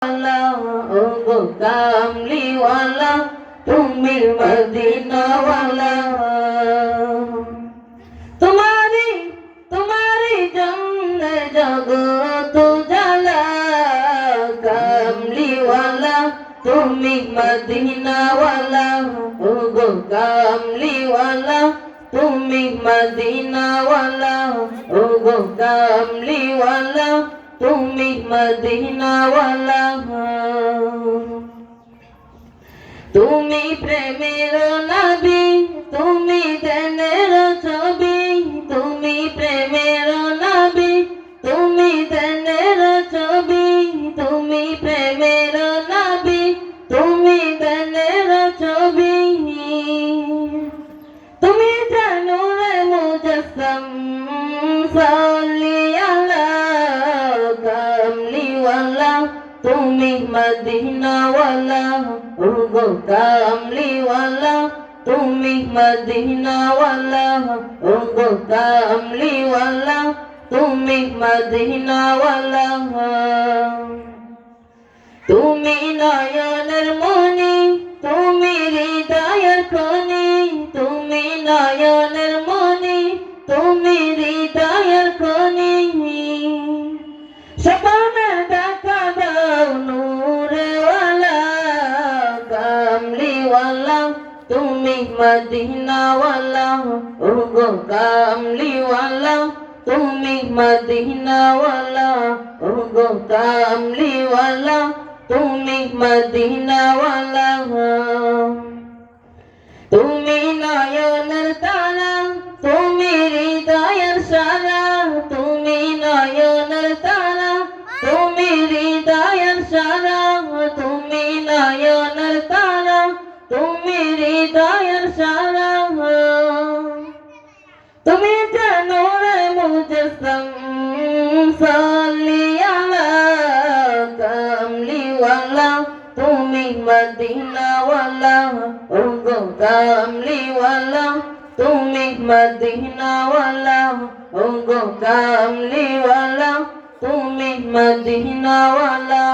ও গো কামলিওয়ালা তুমি মদিনাওয়ালা তোমারি তোমারি জন্য জগত জালা কামলিওয়ালা তুমি মদিনাওয়ালা ও গো কামলিওয়ালা তুমি মদিনাওয়ালা ও গো কামলিওয়ালা তুমি মদিনাওয়ালা তুমি প্রেমের নবী তুমি দেনের ছবি তুমি প্রেমের নবী তুমি দেনের ছবি তুমি প্রেমের নবী তুমি দেনের ছবি তুমি জানো রে মুজাসসাম সাল্লি আলা কামলিওয়ালা তুমি মদিনাওয়ালা ও গো কামলিওয়ালা তুমি মদিনাওয়ালা ও গো কামলিওয়ালা তুমি মদিনাওয়ালা তুমি নয়নের মনি তুমি হৃদয়ের খনি তুমি নয়নের মনি তুমি হৃদয়ের খনি সপনে দেখা দাও নূরেওয়ালা কামলিওয়ালা তুমি মদিনাওয়ালা ও গো কামলিওয়ালা তুমি মদিনাওয়ালা ও গো কামলিওয়ালা তুমি মদিনাওয়ালা তুমি নয়নের তারা তুমি হৃদয়ের সারা তুমি নয়নের তারা তুমি হৃদয়ের সারা তুমি নয়নের তারা তুমি হৃদয়ের সারা তুমি জানো রে মুজাসসাম সাল্লি আলা কামলিওয়ালা তুমি মদিনাওয়ালা ও গো কামলিওয়ালা তুমি মদিনাওয়ালা ও গো কামলিওয়ালা তুমি মদিনাওয়ালা